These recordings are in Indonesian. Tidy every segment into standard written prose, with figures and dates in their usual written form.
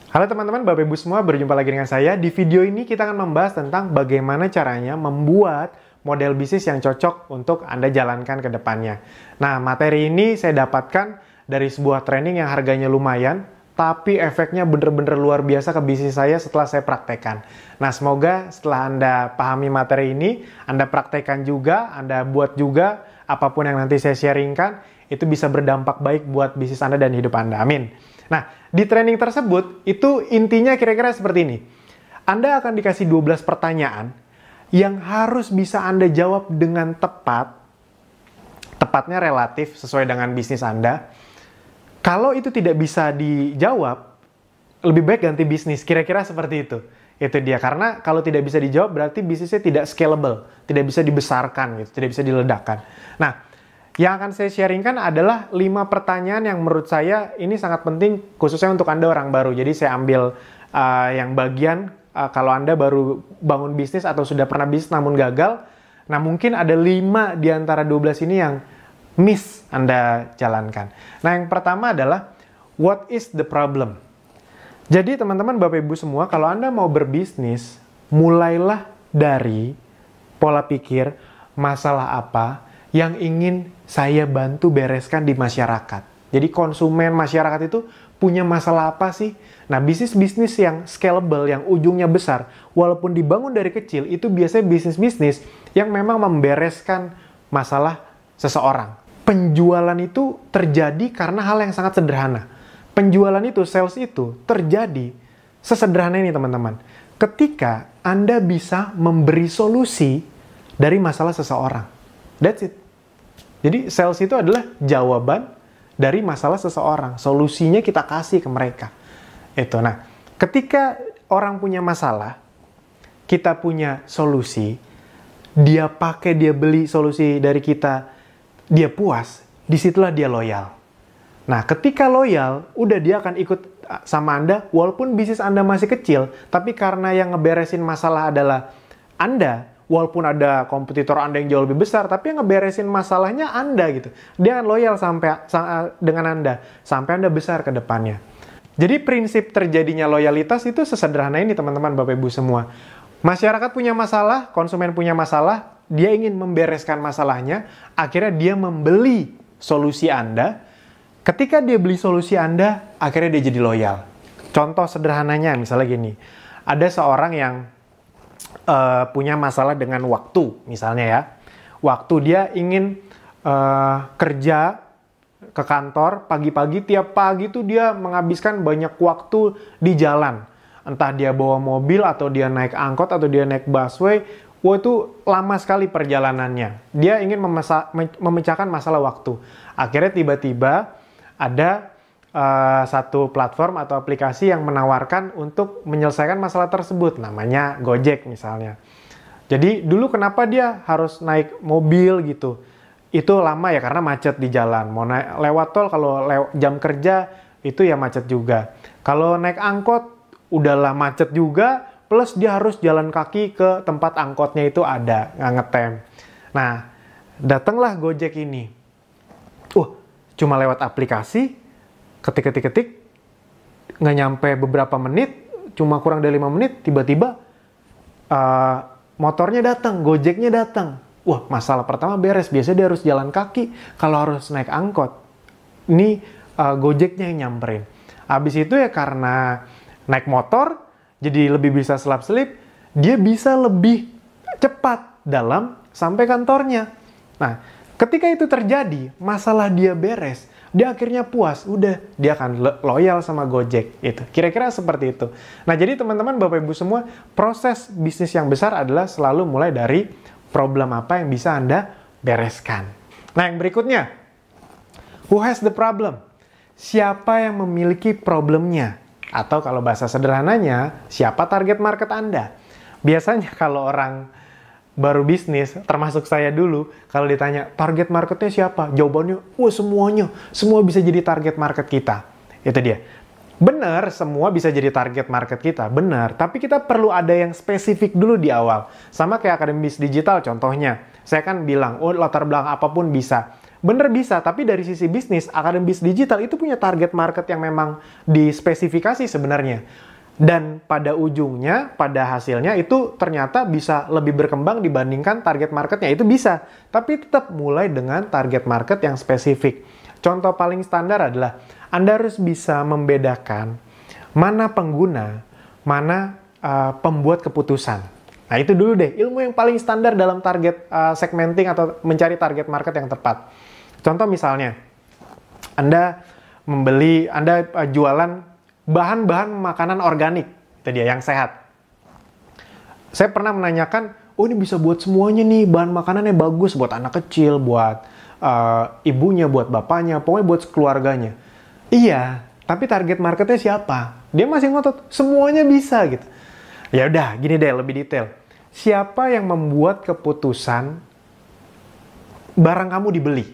Halo teman-teman, Bapak Ibu semua, berjumpa lagi dengan saya. Di video ini kita akan membahas tentang bagaimana caranya membuat model bisnis yang cocok untuk Anda jalankan ke depannya. Nah, materi ini saya dapatkan dari sebuah training yang harganya lumayan, tapi efeknya bener-bener luar biasa ke bisnis saya setelah saya praktekkan. Nah, semoga setelah Anda pahami materi ini, Anda praktekkan juga, Anda buat juga, apapun yang nanti saya sharingkan, itu bisa berdampak baik buat bisnis Anda dan hidup Anda. Amin. Nah, di training tersebut, itu intinya kira-kira seperti ini. Anda akan dikasih 12 pertanyaan yang harus bisa Anda jawab dengan tepat. Tepatnya relatif sesuai dengan bisnis Anda. Kalau itu tidak bisa dijawab, lebih baik ganti bisnis. Kira-kira seperti itu. Itu dia. Karena kalau tidak bisa dijawab, berarti bisnisnya tidak scalable. Tidak bisa dibesarkan, gitu, tidak bisa diledakkan. Nah, yang akan saya sharingkan adalah 5 pertanyaan yang menurut saya ini sangat penting khususnya untuk Anda orang baru. Jadi saya ambil yang bagian kalau Anda baru bangun bisnis atau sudah pernah bisnis namun gagal. Nah mungkin ada 5 di antara 12 ini yang miss Anda jalankan. Nah yang pertama adalah what is the problem? Jadi teman-teman Bapak Ibu semua, kalau Anda mau berbisnis, mulailah dari pola pikir masalah apa yang ingin saya bantu bereskan di masyarakat. Jadi konsumen masyarakat itu punya masalah apa sih? Nah, bisnis-bisnis yang scalable, yang ujungnya besar, walaupun dibangun dari kecil, itu biasanya bisnis-bisnis yang memang membereskan masalah seseorang. Penjualan itu terjadi karena hal yang sangat sederhana. Penjualan itu, sales itu, terjadi sesederhana ini teman-teman. Ketika Anda bisa memberi solusi dari masalah seseorang. That's it. Jadi sales itu adalah jawaban dari masalah seseorang. Solusinya kita kasih ke mereka. Itu. Nah, ketika orang punya masalah, kita punya solusi, dia pakai, dia beli solusi dari kita, dia puas, disitulah dia loyal. Nah, ketika loyal, udah dia akan ikut sama Anda, walaupun bisnis Anda masih kecil, tapi karena yang ngeberesin masalah adalah Anda, walaupun ada kompetitor Anda yang jauh lebih besar, tapi yang ngeberesin masalahnya Anda gitu. Dia akan loyal dengan Anda, sampai Anda besar ke depannya. Jadi prinsip terjadinya loyalitas itu sesederhana ini teman-teman Bapak Ibu semua. Masyarakat punya masalah, konsumen punya masalah, dia ingin membereskan masalahnya, akhirnya dia membeli solusi Anda. Ketika dia beli solusi Anda, akhirnya dia jadi loyal. Contoh sederhananya misalnya gini, ada seorang yang punya masalah dengan waktu, misalnya ya. Waktu dia ingin kerja ke kantor pagi-pagi, tiap pagi tuh dia menghabiskan banyak waktu di jalan. Entah dia bawa mobil, atau dia naik angkot, atau dia naik busway. Wah, itu lama sekali perjalanannya. Dia ingin memecahkan masalah waktu. Akhirnya tiba-tiba ada satu platform atau aplikasi yang menawarkan untuk menyelesaikan masalah tersebut, namanya Gojek misalnya. Jadi dulu kenapa dia harus naik mobil gitu? Itu lama ya karena macet di jalan. Mau lewat tol kalau jam kerja itu ya macet juga. Kalau naik angkot udahlah macet juga, plus dia harus jalan kaki ke tempat angkotnya itu ada, nggak ngetem. Nah, datanglah Gojek ini. Cuma lewat aplikasi, ketik, nggak nyampe beberapa menit, cuma kurang dari 5 menit, tiba-tiba motornya datang, Gojeknya datang. Wah, masalah pertama beres. Biasanya dia harus jalan kaki kalau harus naik angkot. Ini Gojeknya yang nyamperin. Habis itu ya karena naik motor, jadi lebih bisa selap-selip, dia bisa lebih cepat dalam sampai kantornya. Nah, ketika itu terjadi, masalah dia beres, dia akhirnya puas, udah dia akan loyal sama Gojek. Itu kira-kira seperti itu. Nah, jadi teman-teman Bapak Ibu semua, proses bisnis yang besar adalah selalu mulai dari problem apa yang bisa Anda bereskan. Nah, yang berikutnya, who has the problem? Siapa yang memiliki problemnya? Atau kalau bahasa sederhananya, siapa target market Anda? Biasanya kalau orang baru bisnis, termasuk saya dulu, kalau ditanya target marketnya siapa? Jawabannya, wah semuanya, semua bisa jadi target market kita. Itu dia. Benar, semua bisa jadi target market kita, benar. Tapi kita perlu ada yang spesifik dulu di awal. Sama kayak Akademi Bisnis Digital contohnya. Saya kan bilang, latar belakang apapun bisa. Bener bisa, tapi dari sisi bisnis, Akademi Bisnis Digital itu punya target market yang memang dispesifikasi sebenarnya. Dan pada ujungnya, pada hasilnya itu ternyata bisa lebih berkembang dibandingkan target marketnya. Itu bisa, tapi tetap mulai dengan target market yang spesifik. Contoh paling standar adalah Anda harus bisa membedakan mana pengguna, mana pembuat keputusan. Nah, itu dulu deh, ilmu yang paling standar dalam target segmenting atau mencari target market yang tepat. Contoh misalnya, Anda jualan bahan-bahan makanan organik, itu dia, yang sehat. Saya pernah menanyakan, oh ini bisa buat semuanya nih, bahan makanannya bagus buat anak kecil, buat ibunya, buat bapaknya, pokoknya buat keluarganya. Iya, tapi target marketnya siapa? Dia masih ngotot, semuanya bisa gitu. Ya udah, gini deh, lebih detail. Siapa yang membuat keputusan barang kamu dibeli?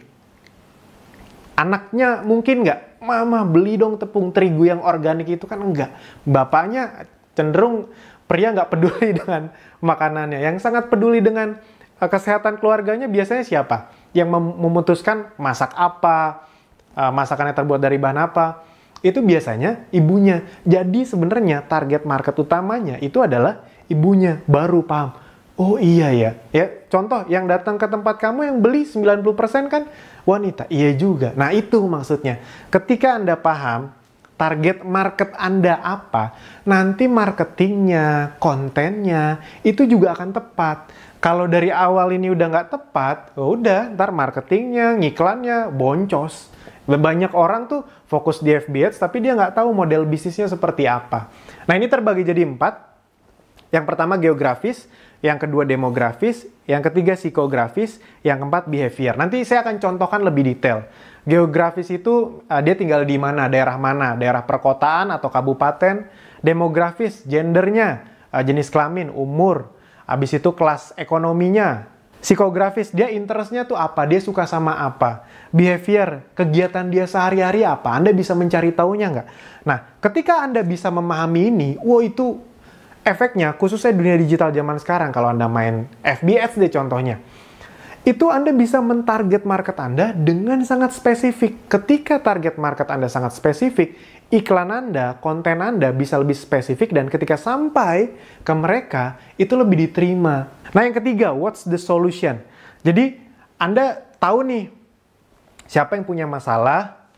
Anaknya mungkin nggak, mama beli dong tepung terigu yang organik itu, kan enggak. Bapaknya cenderung pria nggak peduli dengan makanannya. Yang sangat peduli dengan kesehatan keluarganya biasanya siapa? Yang memutuskan masak apa, masakannya terbuat dari bahan apa. Itu biasanya ibunya. Jadi sebenarnya target market utamanya itu adalah ibunya. Baru paham, oh iya ya. Ya, contoh yang datang ke tempat kamu yang beli 90% kan wanita. Iya juga. Nah, itu maksudnya. Ketika Anda paham target market Anda apa, nanti marketingnya, kontennya itu juga akan tepat. Kalau dari awal ini udah nggak tepat, udah ntar marketingnya, ngiklannya boncos. Banyak orang tuh fokus di FB Ads, tapi dia nggak tahu model bisnisnya seperti apa. Nah, ini terbagi jadi 4. Yang pertama geografis, yang kedua demografis, yang ketiga psikografis, yang keempat behavior. Nanti saya akan contohkan lebih detail. Geografis itu dia tinggal di mana, daerah perkotaan atau kabupaten. Demografis, gendernya, jenis kelamin, umur. Habis itu kelas ekonominya. Psikografis, dia interestnya tuh apa, dia suka sama apa. Behavior, kegiatan dia sehari-hari apa, Anda bisa mencari tahunya nggak? Nah, ketika Anda bisa memahami ini, itu efeknya, khususnya dunia digital zaman sekarang, kalau Anda main FB Ads deh contohnya, itu Anda bisa mentarget market Anda dengan sangat spesifik. Ketika target market Anda sangat spesifik, iklan Anda, konten Anda bisa lebih spesifik, dan ketika sampai ke mereka, itu lebih diterima. Nah, yang ketiga, what's the solution? Jadi, Anda tahu nih, siapa yang punya masalah,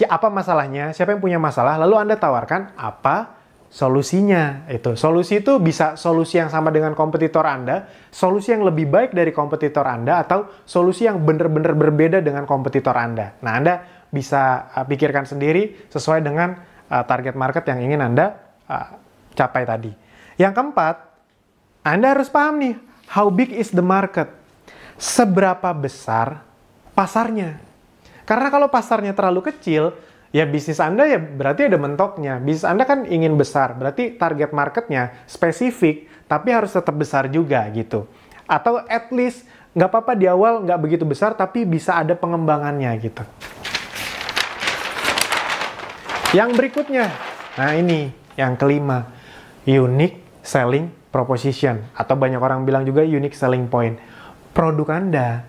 apa masalahnya, siapa yang punya masalah, lalu Anda tawarkan apa solusinya. Itu solusi itu bisa solusi yang sama dengan kompetitor Anda, solusi yang lebih baik dari kompetitor Anda, atau solusi yang benar-benar berbeda dengan kompetitor Anda. Nah, Anda bisa pikirkan sendiri sesuai dengan target market yang ingin Anda capai tadi. Yang keempat, Anda harus paham nih, how big is the market? Seberapa besar pasarnya? Karena kalau pasarnya terlalu kecil, ya bisnis Anda ya berarti ada mentoknya. Bisnis Anda kan ingin besar, berarti target marketnya spesifik, tapi harus tetap besar juga gitu. Atau at least, nggak apa-apa di awal nggak begitu besar, tapi bisa ada pengembangannya gitu. Yang berikutnya, nah ini yang kelima, unique selling proposition, atau banyak orang bilang juga unique selling point. Produk Anda,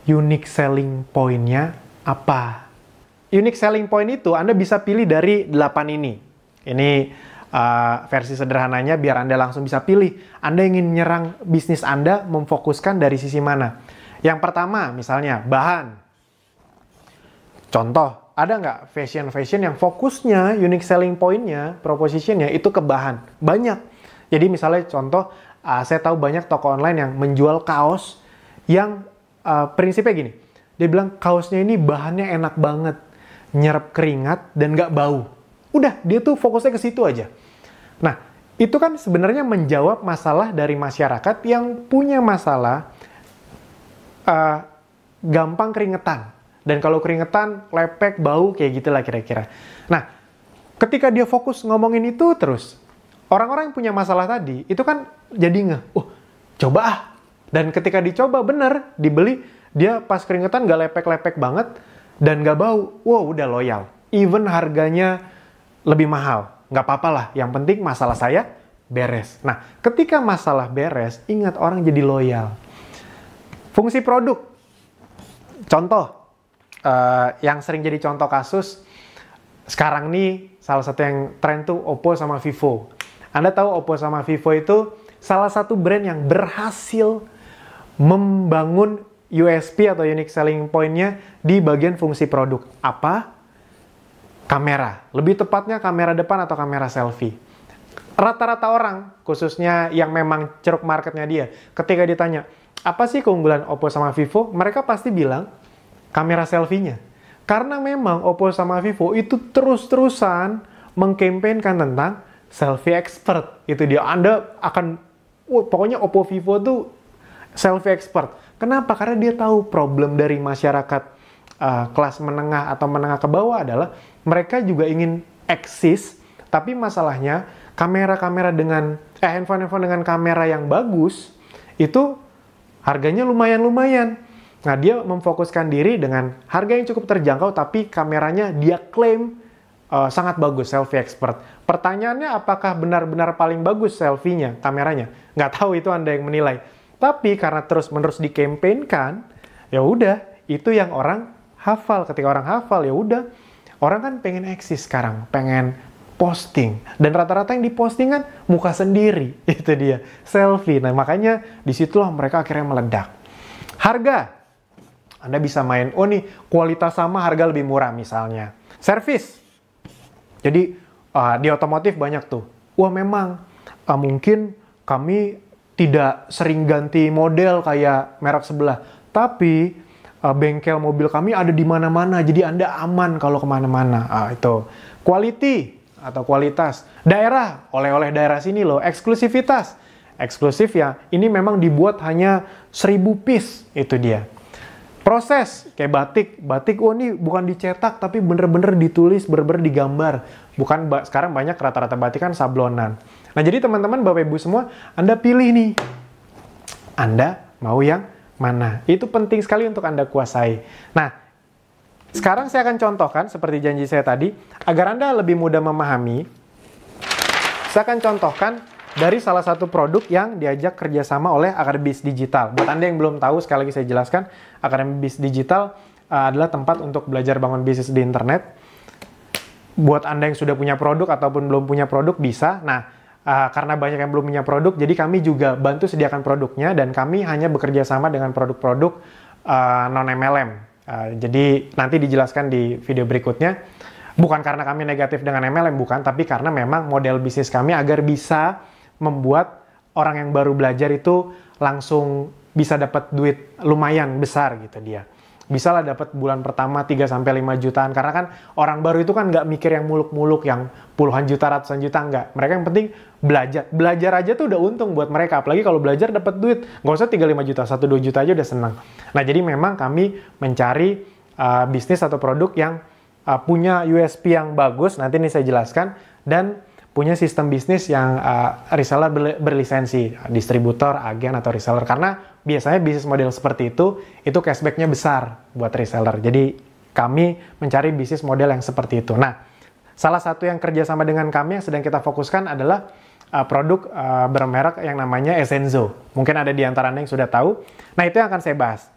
unique selling point-nya apa? Unique selling point itu Anda bisa pilih dari 8 ini. Ini versi sederhananya biar Anda langsung bisa pilih. Anda ingin menyerang bisnis Anda, memfokuskan dari sisi mana? Yang pertama, misalnya bahan. Contoh, ada nggak fashion yang fokusnya, unique selling point-nya, proposition-nya itu ke bahan? Banyak. Jadi misalnya contoh, saya tahu banyak toko online yang menjual kaos yang prinsipnya gini. Dia bilang kaosnya ini bahannya enak banget, nyerap keringat dan nggak bau. Udah, dia tuh fokusnya ke situ aja. Nah, itu kan sebenarnya menjawab masalah dari masyarakat yang punya masalah gampang keringetan. Dan kalau keringetan, lepek, bau, kayak gitulah kira-kira. Nah, ketika dia fokus ngomongin itu terus, orang-orang yang punya masalah tadi, itu kan jadi coba ah. Dan ketika dicoba bener, dibeli, dia pas keringetan nggak lepek-lepek banget, dan nggak bau, udah loyal. Even harganya lebih mahal, nggak apa-apa lah. Yang penting masalah saya beres. Nah, ketika masalah beres, ingat orang jadi loyal. Fungsi produk. Contoh, yang sering jadi contoh kasus, sekarang nih salah satu yang tren tuh Oppo sama Vivo. Anda tahu Oppo sama Vivo itu salah satu brand yang berhasil membangun USP atau unique selling point-nya di bagian fungsi produk. Apa? Kamera. Lebih tepatnya kamera depan atau kamera selfie. Rata-rata orang, khususnya yang memang ceruk marketnya dia, ketika ditanya, apa sih keunggulan Oppo sama Vivo? Mereka pasti bilang, kamera selfie-nya. Karena memang Oppo sama Vivo itu terus-terusan mengkampanyekan tentang selfie expert. Itu dia, Anda akan, pokoknya Oppo Vivo tuh selfie expert. Kenapa? Karena dia tahu problem dari masyarakat kelas menengah atau menengah ke bawah adalah mereka juga ingin eksis, tapi masalahnya kamera-kamera dengan handphone-handphone dengan kamera yang bagus itu harganya lumayan-lumayan. Nah, dia memfokuskan diri dengan harga yang cukup terjangkau tapi kameranya dia klaim sangat bagus, selfie expert. Pertanyaannya apakah benar-benar paling bagus selfie-nya, kameranya? Nggak tahu, itu Anda yang menilai. Tapi karena terus-menerus dikampanyekan, ya udah, itu yang orang hafal. Ketika orang hafal, ya udah, orang kan pengen eksis sekarang, pengen posting. Dan rata-rata yang diposting kan muka sendiri. Itu dia, selfie. Nah, makanya disitulah mereka akhirnya meledak. Harga. Anda bisa main, oh nih, kualitas sama, harga lebih murah misalnya. Service. Jadi, di otomotif banyak tuh. Wah, memang, mungkin kami tidak sering ganti model kayak merek sebelah. Tapi, bengkel mobil kami ada di mana-mana. Jadi, Anda aman kalau kemana-mana. Itu. Quality. Atau kualitas. Daerah, oleh-oleh daerah sini loh. Eksklusivitas. Eksklusif ya, ini memang dibuat hanya 1000 piece, itu dia. Proses, kayak batik. Batik, oh ini bukan dicetak, tapi bener-bener ditulis, bener-bener digambar. Bukan, sekarang banyak rata-rata batik kan sablonan. Nah, jadi teman-teman, Bapak Ibu semua, Anda pilih nih. Anda mau yang mana? Itu penting sekali untuk Anda kuasai. Nah, sekarang saya akan contohkan, seperti janji saya tadi, agar Anda lebih mudah memahami, saya akan contohkan dari salah satu produk yang diajak kerjasama oleh Akademi Bisnis Digital. Buat Anda yang belum tahu, sekali lagi saya jelaskan, Akademi Bisnis Digital adalah tempat untuk belajar bangun bisnis di internet. Buat Anda yang sudah punya produk ataupun belum punya produk, bisa. Nah, karena banyak yang belum punya produk, jadi kami juga bantu sediakan produknya, dan kami hanya bekerja sama dengan produk-produk non-MLM. Jadi nanti dijelaskan di video berikutnya, bukan karena kami negatif dengan MLM, bukan, tapi karena memang model bisnis kami agar bisa membuat orang yang baru belajar itu langsung bisa dapat duit lumayan besar gitu dia. Bisa lah dapat bulan pertama 3-5 jutaan, karena kan orang baru itu kan nggak mikir yang muluk-muluk, yang puluhan juta, ratusan juta, nggak. Mereka yang penting belajar. Belajar aja tuh udah untung buat mereka, apalagi kalau belajar dapat duit, nggak usah 3-5 juta, 1-2 juta aja udah senang. Nah, jadi memang kami mencari bisnis atau produk yang punya USP yang bagus, nanti ini saya jelaskan, dan punya sistem bisnis yang reseller berlisensi, distributor, agen, atau reseller. Karena biasanya bisnis model seperti itu cashback-nya besar buat reseller. Jadi kami mencari bisnis model yang seperti itu. Nah, salah satu yang kerjasama dengan kami yang sedang kita fokuskan adalah produk bermerek yang namanya Essenzo. Mungkin ada di antara Anda yang sudah tahu. Nah, itu yang akan saya bahas.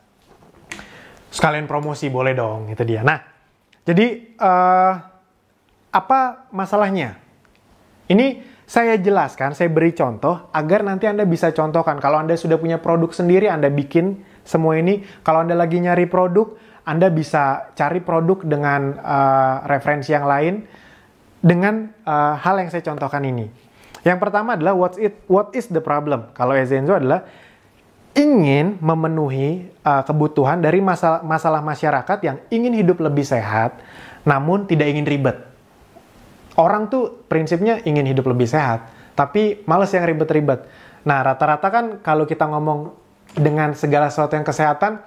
Sekalian promosi, boleh dong, itu dia. Nah, jadi apa masalahnya? Ini saya jelaskan, saya beri contoh agar nanti Anda bisa contohkan. Kalau Anda sudah punya produk sendiri, Anda bikin semua ini. Kalau Anda lagi nyari produk, Anda bisa cari produk dengan referensi yang lain dengan hal yang saya contohkan ini. Yang pertama adalah what is the problem? Kalau Essenzo adalah ingin memenuhi kebutuhan dari masalah masyarakat yang ingin hidup lebih sehat, namun tidak ingin ribet. Orang tuh prinsipnya ingin hidup lebih sehat, tapi males yang ribet-ribet. Nah, rata-rata kan kalau kita ngomong dengan segala sesuatu yang kesehatan,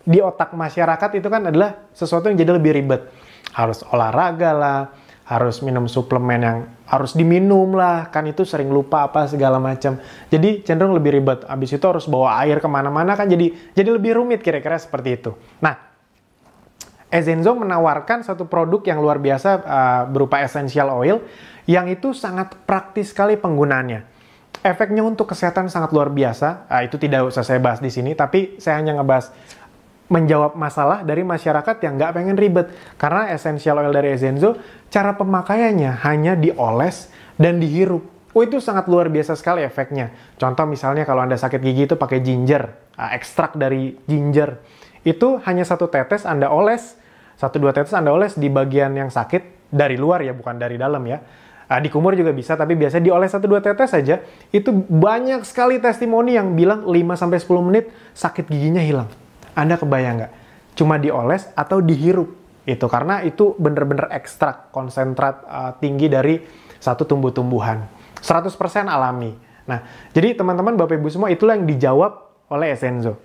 di otak masyarakat itu kan adalah sesuatu yang jadi lebih ribet. Harus olahraga lah, harus minum suplemen yang harus diminum lah, kan itu sering lupa apa segala macam. Jadi cenderung lebih ribet. Habis itu harus bawa air kemana-mana kan jadi lebih rumit, kira-kira seperti itu. Nah, Essenzo menawarkan satu produk yang luar biasa berupa essential oil yang itu sangat praktis sekali penggunaannya. Efeknya untuk kesehatan sangat luar biasa. Itu tidak usah saya bahas di sini, tapi saya hanya ngebahas menjawab masalah dari masyarakat yang nggak pengen ribet. Karena essential oil dari Essenzo, cara pemakaiannya hanya dioles dan dihirup. Oh, itu sangat luar biasa sekali efeknya. Contoh misalnya kalau Anda sakit gigi itu pakai ginger, ekstrak dari ginger. Itu hanya 1 tetes Anda oles, 1-2 tetes Anda oles di bagian yang sakit, dari luar ya, bukan dari dalam ya. Di kumur juga bisa, tapi biasanya dioles 1-2 tetes saja. Itu banyak sekali testimoni yang bilang 5-10 menit sakit giginya hilang. Anda kebayang nggak? Cuma dioles atau dihirup. Itu karena itu bener-bener ekstrak konsentrat tinggi dari satu tumbuh-tumbuhan. 100% alami. Nah, jadi teman-teman, Bapak Ibu semua, itulah yang dijawab oleh Essenzo.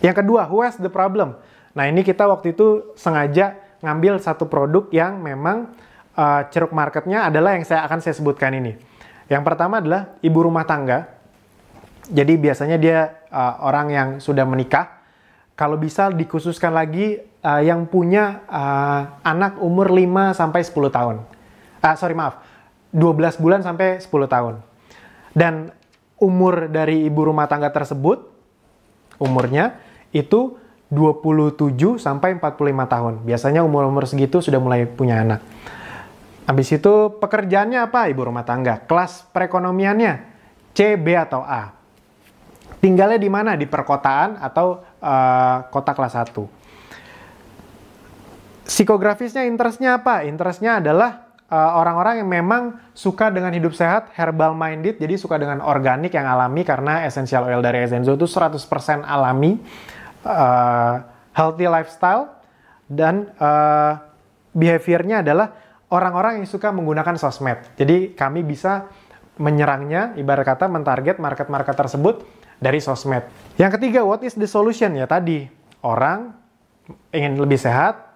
Yang kedua, who has the problem? Nah, ini kita waktu itu sengaja ngambil satu produk yang memang ceruk marketnya adalah yang saya sebutkan ini. Yang pertama adalah ibu rumah tangga. Jadi biasanya dia orang yang sudah menikah. Kalau bisa dikhususkan lagi yang punya anak umur 5-10 tahun. 12 bulan sampai 10 tahun. Dan umur dari ibu rumah tangga tersebut, umurnya itu 27 sampai 45 tahun. Biasanya umur-umur segitu sudah mulai punya anak. Habis itu pekerjaannya apa ibu rumah tangga? Kelas perekonomiannya C, B, atau A. Tinggalnya di mana? Di perkotaan atau kota kelas 1. Psikografisnya, interestnya apa? Interestnya adalah orang-orang yang memang suka dengan hidup sehat, herbal minded, jadi suka dengan organik yang alami, karena essential oil dari Essenzo itu 100% alami, healthy lifestyle, dan behaviornya adalah orang-orang yang suka menggunakan sosmed. Jadi kami bisa menyerangnya, ibarat kata mentarget market-market tersebut dari sosmed. Yang ketiga, what is the solution? Ya tadi, orang ingin lebih sehat,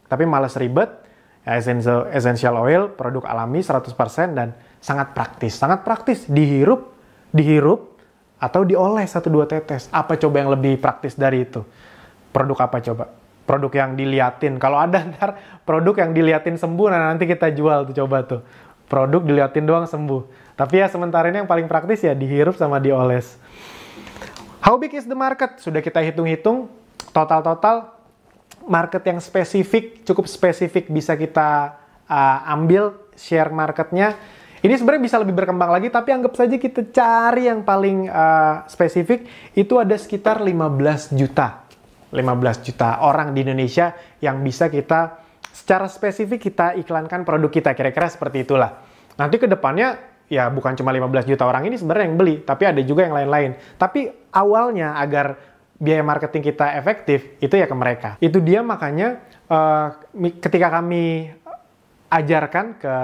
tapi malas ribet. Ya, essential oil, produk alami 100% dan sangat praktis. Sangat praktis, dihirup, atau dioles 1-2 tetes. Apa coba yang lebih praktis dari itu? Produk apa coba? Produk yang diliatin. Kalau ada ntar produk yang diliatin sembuh, nah nanti kita jual tuh, coba tuh. Produk diliatin doang sembuh. Tapi ya sementara ini yang paling praktis ya dihirup sama dioles. How big is the market? Sudah kita hitung-hitung, total market yang spesifik, cukup spesifik bisa kita ambil share marketnya. Ini sebenarnya bisa lebih berkembang lagi, tapi anggap saja kita cari yang paling spesifik, itu ada sekitar 15 juta. 15 juta orang di Indonesia yang bisa kita secara spesifik kita iklankan produk kita, kira-kira seperti itulah. Nanti ke depannya ya bukan cuma 15 juta orang ini sebenarnya yang beli, tapi ada juga yang lain-lain. Tapi awalnya agar biaya marketing kita efektif, itu ya ke mereka. Itu dia makanya ketika kami ajarkan ke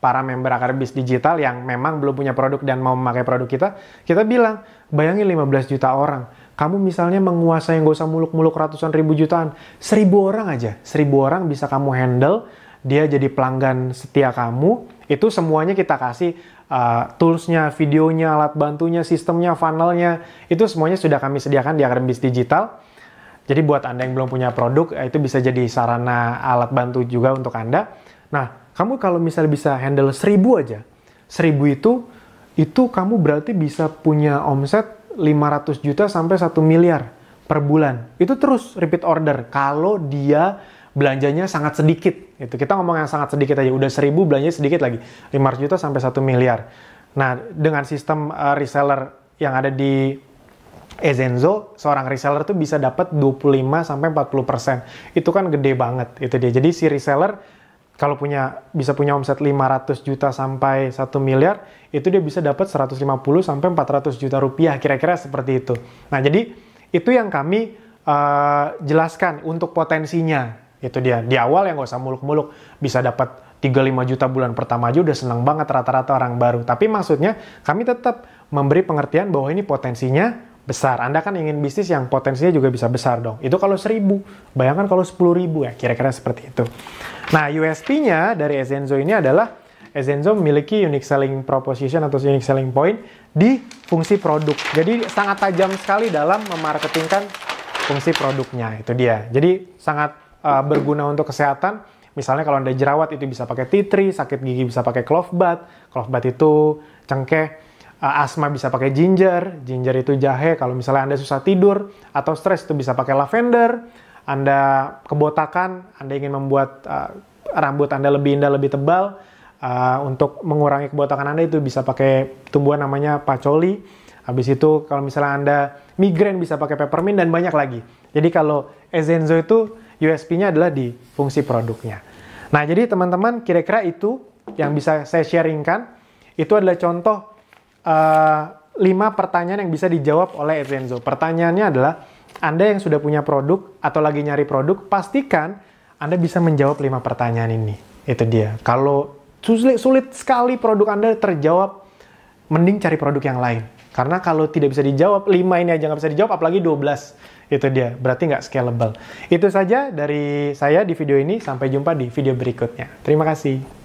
para member Akademisi Digital yang memang belum punya produk dan mau memakai produk kita bilang, bayangin 15 juta orang. Kamu misalnya menguasai, nggak usah muluk-muluk ratusan ribu jutaan, 1000 orang aja. 1000 orang bisa kamu handle, dia jadi pelanggan setia kamu, itu semuanya kita kasih tools-nya, videonya, alat bantunya, sistemnya, funnel-nya, itu semuanya sudah kami sediakan di Akademisi Digital. Jadi buat Anda yang belum punya produk, itu bisa jadi sarana alat bantu juga untuk Anda. Nah, kamu kalau misalnya bisa handle 1000 aja, 1000 itu kamu berarti bisa punya omset 500 juta sampai 1 miliar per bulan. Itu terus repeat order kalau dia belanjanya sangat sedikit. Itu kita ngomong yang sangat sedikit aja, udah 1000 belanjanya sedikit lagi, 500 juta sampai 1 miliar. Nah, dengan sistem reseller yang ada di Essenzo, seorang reseller tuh bisa dapat 25 sampai 40%. Itu kan gede banget itu dia. Jadi si reseller kalau bisa punya omset 500 juta sampai 1 miliar, itu dia bisa dapat 150 sampai 400 juta rupiah, kira-kira seperti itu. Nah, jadi itu yang kami jelaskan untuk potensinya. Itu dia. Di awal ya nggak usah muluk-muluk, bisa dapat 35 juta bulan pertama aja udah senang banget rata-rata orang baru. Tapi maksudnya kami tetap memberi pengertian bahwa ini potensinya besar. Anda kan ingin bisnis yang potensinya juga bisa besar dong. Itu kalau 1000, bayangkan kalau 10.000 ya, kira-kira seperti itu. Nah, USP-nya dari Essenzo ini adalah Essenzo memiliki unique selling proposition atau unique selling point di fungsi produk. Jadi sangat tajam sekali dalam memarketingkan fungsi produknya. Itu dia. Jadi sangat berguna untuk kesehatan. Misalnya kalau Anda jerawat itu bisa pakai tea tree, sakit gigi bisa pakai clove bath. Clove bath itu cengkeh. asma bisa pakai ginger, ginger itu jahe. Kalau misalnya Anda susah tidur atau stres itu bisa pakai lavender. Anda kebotakan, Anda ingin membuat rambut Anda lebih indah, lebih tebal, untuk mengurangi kebotakan Anda itu bisa pakai tumbuhan namanya patchouli. Habis itu kalau misalnya Anda migrain bisa pakai peppermint dan banyak lagi. Jadi kalau Ezenzo itu USP-nya adalah di fungsi produknya. Nah, jadi teman-teman kira-kira itu yang bisa saya sharingkan. Itu adalah contoh 5 pertanyaan yang bisa dijawab oleh Ezenzo. Pertanyaannya adalah, Anda yang sudah punya produk atau lagi nyari produk, pastikan Anda bisa menjawab 5 pertanyaan ini. Itu dia. Kalau sulit sekali produk Anda terjawab, mending cari produk yang lain. Karena kalau tidak bisa dijawab, 5 ini aja nggak bisa dijawab, apalagi 12. Itu dia, berarti nggak scalable. Itu saja dari saya di video ini, sampai jumpa di video berikutnya. Terima kasih.